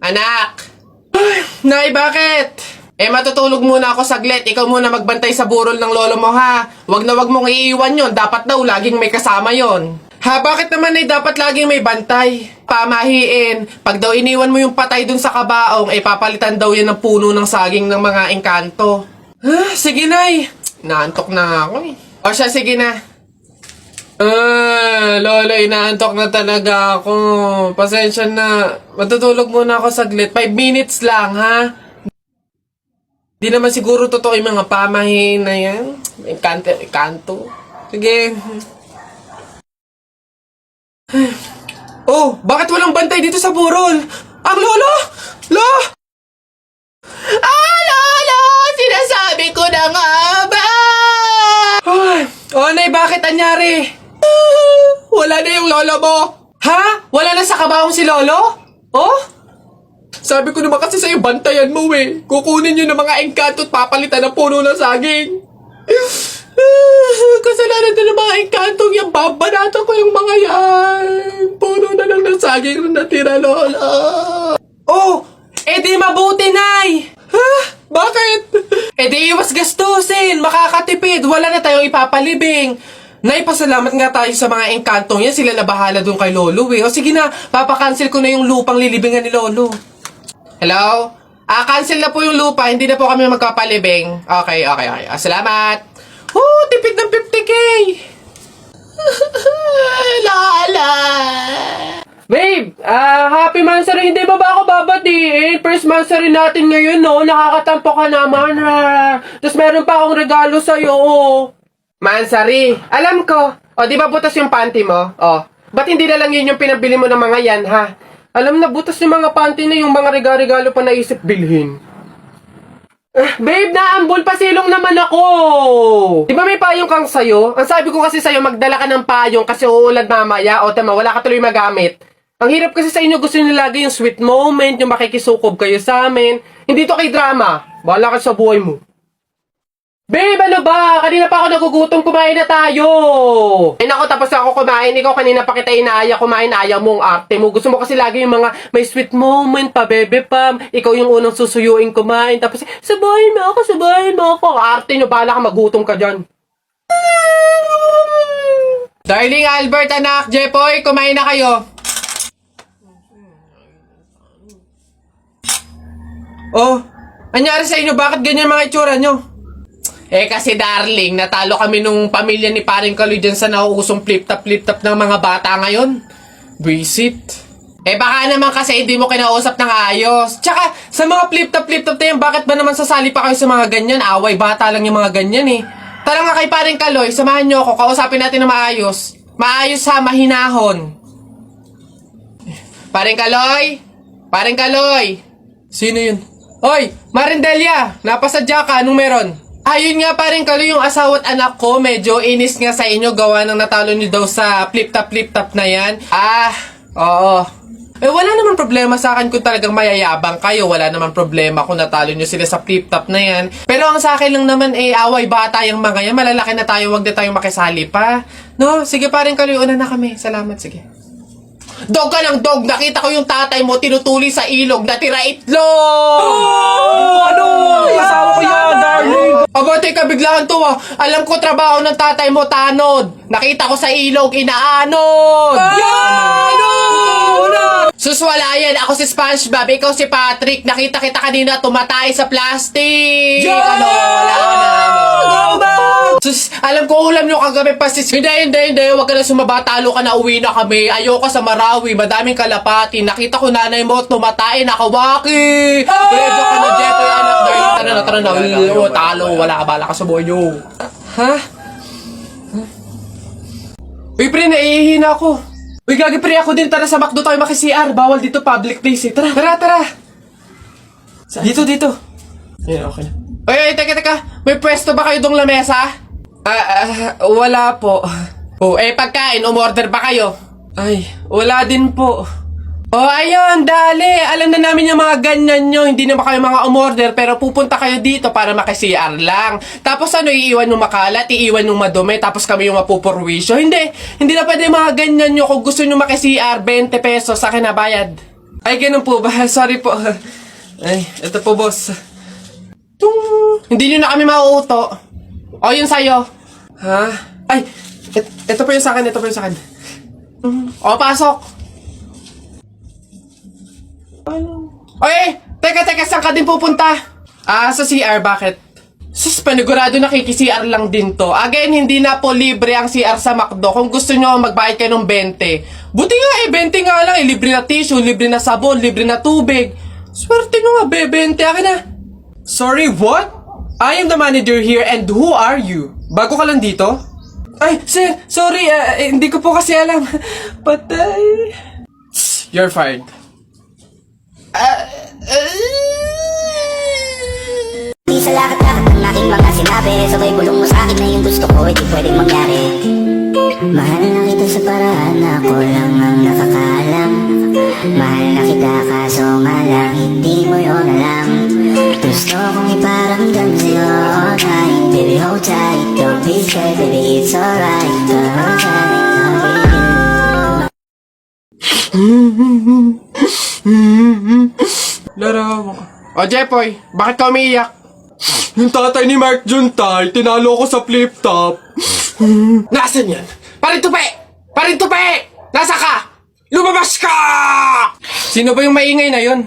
Anak! Nay, bakit? Matutulog muna ako saglit. Ikaw muna magbantay sa burol ng lolo mo, ha? Wag na wag mong iiwan yon. Dapat daw laging may kasama yon. Ha, bakit naman ay dapat laging may bantay? Pamahiin. Pag daw iniwan mo yung patay dun sa kabaong, papalitan daw yan ng puno ng saging ng mga engkanto. Sige, Nay. Naantok na ako eh. O siya, sige na. Lola, inaantok na talaga ako. Pasensya na. Matutulog muna ako saglit. 5 minutes lang, ha? Di naman siguro totoo yung mga pamahiin na yan. Engkanto. Sige. Oh, bakit walang bantay dito sa burol? Ang lolo! Lolo! Sinasabi ko na nga ba? Nay, bakit anyari? Wala na yung lolo mo. Ha? Wala na sa kabaong si lolo? Oh? Sabi ko naman kasi sa'yo, bantayan mo eh. Kukunin nyo ng mga engkanto at papalitan ng puno ng saging. Kasalanan na ng mga engkantong yung babanatan ko yung mga yan. Puno na lang ng saging na natira, lola. Oh, di mabuti, Nay. Ha? Bakit? Di iwas gastusin. Makakatipid. Wala na tayong ipapalibing. Nay, pasalamat nga tayo sa mga engkantong yan. Sila na bahala dun kay lolo eh. O sige na, papakancel ko na yung lupang lilibingan ni lolo. Hello? Cancel na po yung lupa. Hindi na po kami magpapalibing. Okay. Salamat. Tipid ng 50K! Lala! Babe, happy mansary. Hindi ba ako babatiin? First mansary natin ngayon, no? Nakakatampo ka naman, ha? Tapos meron pa akong regalo sa'yo, oh. Mansary, alam ko. O, di ba butas yung panty mo? O, ba't hindi na lang yun yung pinabili mo ng mga yan, ha? Alam na, butas yung mga panty na yung mga regalo pa naisip bilhin. Babe, naambol, pasilong naman ako. Di ba may payong kang sayo? Ang sabi ko kasi sayo, magdala ka ng payong kasi uulan mamaya. O tama, wala ka tuloy magamit. Ang hirap kasi sa inyo, gusto nyo lagi yung sweet moment, yung makikisukob kayo sa amin. Hindi to kay drama. Bahala ka sa buhay mo. Babe, ano ba? Kanina pa ako nagugutom, kumain na tayo. Nako, tapos ako kumain. Ikaw kanina pa kita inaaya kumain, ayaw mong arte mo. Gusto mo kasi lagi yung mga may sweet moment pa, bebe pam. Ikaw yung unang susuyuin kumain. Tapos, sabahin mo ako. Arte nyo, bahala ka, magutom ka dyan. Darling Albert, anak, Jepoy, kumain na kayo. Oh, anyari sa inyo? Bakit ganyan mga itsura nyo? Kasi darling, natalo kami nung pamilya ni Paring Kaloy dyan sa nauusong flip-top ng mga bata ngayon. Visit. Baka naman kasi hindi mo kinausap ng ayos. Tsaka, sa mga flip-top na yan, bakit ba naman sasali pa kayo sa mga ganyan? Away, bata lang yung mga ganyan eh. Tara nga kay Paring Kaloy, samahan nyo ako, kausapin natin na maayos. Maayos ha, mahinahon. Paring Kaloy! Sino yun? Hoy, Marindelia, napasadya ka, anong meron? Ayun nga Paring Kaloy, yung asawa at anak ko, medyo inis nga sa inyo, gawa ng natalo nyo daw sa flip-top na yan. Oo. Wala naman problema sa akin kung talagang mayayabang kayo. Wala naman problema kung natalo nyo sila sa flip-top na yan. Pero ang sa akin lang naman, away bata yung mga yan. Malalaki na tayo, wag na tayong makisali pa. No? Sige Paring Kaloy, una na kami. Salamat, sige. Dog ka ng dog! Nakita ko yung tatay mo tinutuli sa ilog, natira itlog! Ano? Asawa ko yan, darling! Aba, teka, biglaan to ah. Alam ko trabaho ng tatay mo, tanod. Nakita ko sa ilog, inaanod! Suswalayan, ako si SpongeBob, ikaw si Patrick. Nakita kita kanina tumatay sa plastic! Wala na. Sus, alam ko ulam nyo kagabi pasis. Hindi. Huwag ka na sumaba, talo ka na, uwi na kami. Ayoko sa Marawi, madaming kalapati. Nakita ko nanay mo, tumatay, nakawaki. Pwede ka na, Jepoy, anak. Tara na. Talo, wala ka, bala ka sa buhay nyo. Ha? Uy, pre, naihihina ako. Uy, gagi, pre, ako din. Tara sa McDo tayo maki-CR. Bawal dito, public place eh. Tara. Dito. Yan, okay na. Uy, teka. May pwesto ba kayo dong lamesa? Wala po. Pagkain, umorder ba kayo? Ay, wala din po. Ayun, dali. Alam na namin yung mga ganyan nyo. Hindi na kayo mga umorder, pero pupunta kayo dito para maki-CR lang. Tapos iiwan yung makalat, iiwan yung madumi, tapos kami yung mapupurwisyo. Hindi na pwede mga ganyan nyo. Kung gusto nyo maki-CR, 20 pesos sa kinabayad. Ay, ganun po ba? Sorry po. Ay, ito po, boss. Tung! Hindi nyo na kami mauuto. O, yun sa'yo. Ha? Ay, ito po yung sa akin, ito po yung sa akin. O, pasok. Oy, teka, saan ka din pupunta? Sa CR, bakit? Sus, panigurado nakiki-CR lang din to. Again, hindi na po libre ang CR sa McDo. Kung gusto nyo, magbayad kayo ng 20. Buti nga 20 nga lang libre na tissue, libre na sabon, libre na tubig. Swerte nyo nga, 20 akin na. Sorry, what? I am the manager here and who are you? Bago ka lang dito? Ay, sir, sorry, hindi ko po kasi alam. Patay. You're fired. Di sa lahat-lahat ng aking mga sinabi, sabay bulong mo sa akin na yung gusto ko, di pwedeng mangyari. Mahal na kita sa paraan na ako lang ang nakakaalam. Mahal na kita kaso nga lang, hindi mo yun alam. Gusto kong iparamdam sa'yo all night. Baby hold tight, don't be scared, baby it's alright. Hold tight, Larawan ko. O, Jepoy, bakit ka umiiyak? Yung tatay ni Mark Juntay, tinalo ko sa flip-top. Nasaan yan? Parintupi! Parintupi! Nasa ka? Lumabas ka! Sino ba yung maingay na yun?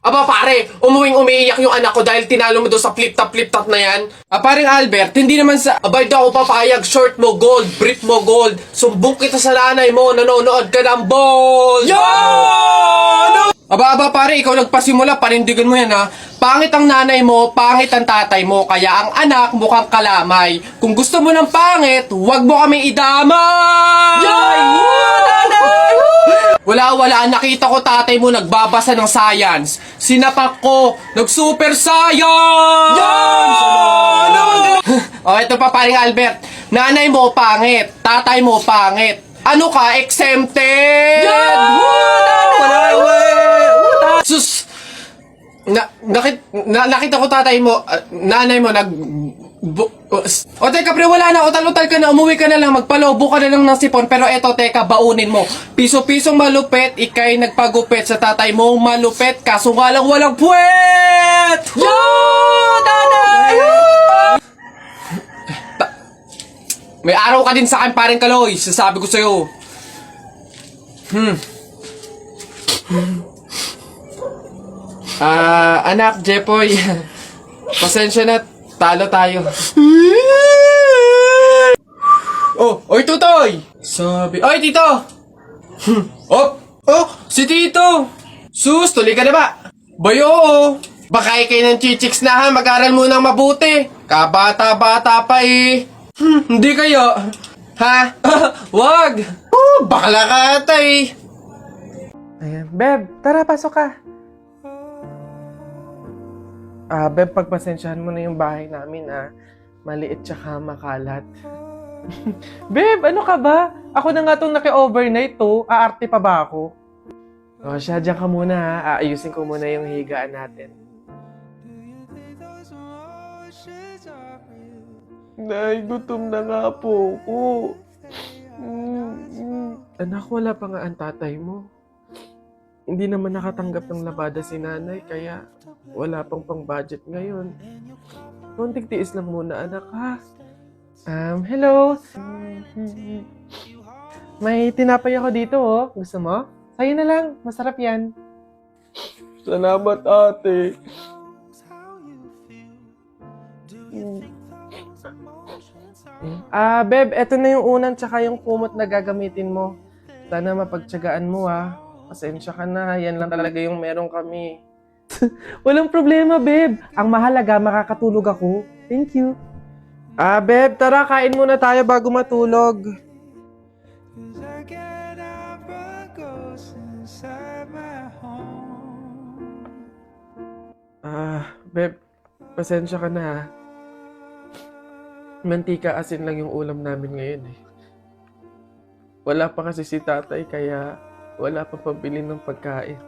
Aba pare, umuwing umiiyak yung anak ko dahil tinalo mo doon sa flip-top na yan. Paring Albert, hindi naman sa abay daw ako papayag, short mo gold, brief mo gold. Sumbong kita sa nanay mo, nanonood ka ng ball! Yo! Aba pare, ikaw nagpasimula, panindigan mo yan ha. Pangit ang nanay mo, pangit ang tatay mo, kaya ang anak mukhang kalamay. Kung gusto mo ng pangit, huwag mo kami idamay! Yay! Wala, nakita ko tatay mo nagbabasa ng science. Sinapak ko, nag-super science! O, ito pa paring Albert. Nanay mo pangit, tatay mo pangit. Ano ka, exempted? Sus! Nakita ko tatay mo, nanay mo o teka pre, wala na, utal-utal ka na, umuwi ka na lang, magpalobo ka na lang ng sipon, pero eto teka, baunin mo. Piso-pisong malupet, ikay nagpagupit sa tatay mo, malupet, kaso nga lang walang puwet! Yo! Tatay! May araw ka din sa akin, paring Kaloy, sasabi ko sa'yo. Anak, Jepoy, pasensya na, talo tayo. Oy, Tutoy! Sabi, oy, Tito! Si Tito! Sus, tuloy ka na ba? Bayo, baka ikay ng chichiks na ha, mag-aral munang mabuti. Kabata-bata pa eh. Hindi kayo. Ha? Wag! Bakla ka ata eh. Ayan. Beb, tara, pasok ka. Beb, pagpasensyahan mo na yung bahay namin, maliit tsaka makalat. Beb, ano ka ba? Ako na nga itong naki-overnight to. Aarte pa ba ako? O siya, dyan ka muna ha. Aayusin ko muna yung higaan natin. Nay, gutom na nga po ako. Anak, wala pa nga ang tatay mo. Hindi naman nakatanggap ng labada si nanay, kaya wala pang pang-budget ngayon. Konting tiis lang muna, anak, ha? Hello? May tinapay ako dito, oh. Gusto mo? Sa'yo na lang. Masarap yan. Salamat, ate. Beb, eto na yung unan tsaka yung kumot na gagamitin mo. Sana mapagtyagaan mo, Pasensya ka na. Yan lang talaga yung meron kami. Walang problema, Beb. Ang mahalaga, makakatulog ako. Thank you. Beb, tara, kain muna tayo bago matulog. Beb, pasensya ka na, Mantika asin lang yung ulam namin ngayon eh. Wala pa kasi si tatay kaya wala pa pambili ng pagkain.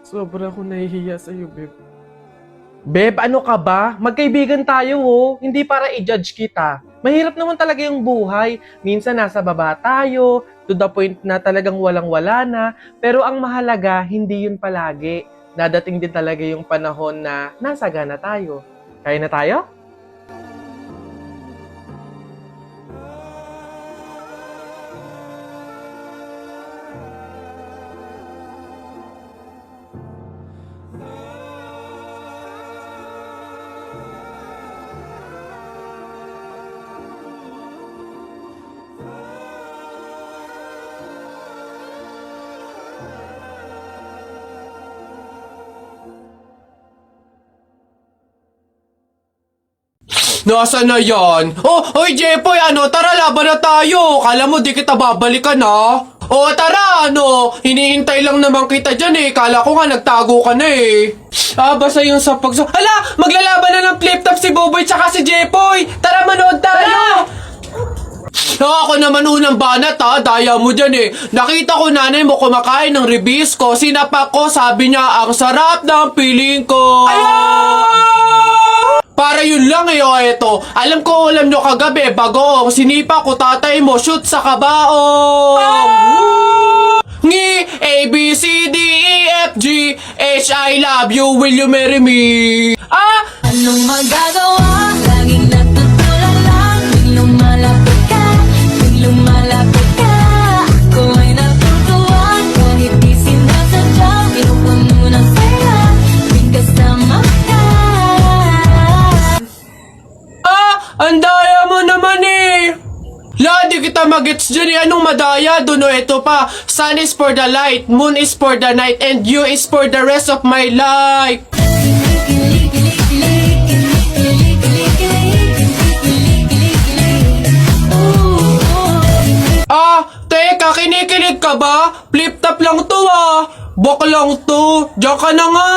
Sobra akong nahihiya sa'yo, Beb. Beb, ano ka ba? Magkaibigan tayo, oh. Hindi para i-judge kita. Mahirap naman talaga yung buhay. Minsan nasa baba tayo, to the point na talagang walang-wala na. Pero ang mahalaga, hindi yun palagi. Dadating din talaga yung panahon na nasagana tayo. Kaya na tayo? Nasaan na yan? Oh, hoy Jepoy, tara laban na tayo. Kala mo di kita babalikan ha? Oh, tara, hinihintay lang naman kita dyan eh. Kala ko nga nagtago ka na eh. Basta yung sa Hala, maglalaban na ng flip-top si Buboy tsaka si Jepoy. Tara, manood tayo. Ako naman unang banat ha, daya mo dyan eh. Nakita ko nanay mo kumakain ng ribisco. Sinapak ko, sabi niya, ang sarap ng piling ko. Para yun lang eh, eto. Alam nyo kagabi, bagoong sinipa ko tatay mo, shoot sa kabaong. Ngi, A, B, C, D, E, F, G, H, I love you, will you marry me? Anong magagawa? Laging natutulala. Tuwing lumalapit ka, tuwing lumalapit ka, ako ay natutuwa. Kahit di sinasadya, pinupuno ng saya, tuwing kasama ka. Ang daya mo naman eh! Di kita magets dyan eh. Anong madaya? Doon ito pa. Sun is for the light, moon is for the night, and you is for the rest of my life. Teka, kinikilig ka ba? Flip-top lang to Bak lang to. Diyan ka na nga.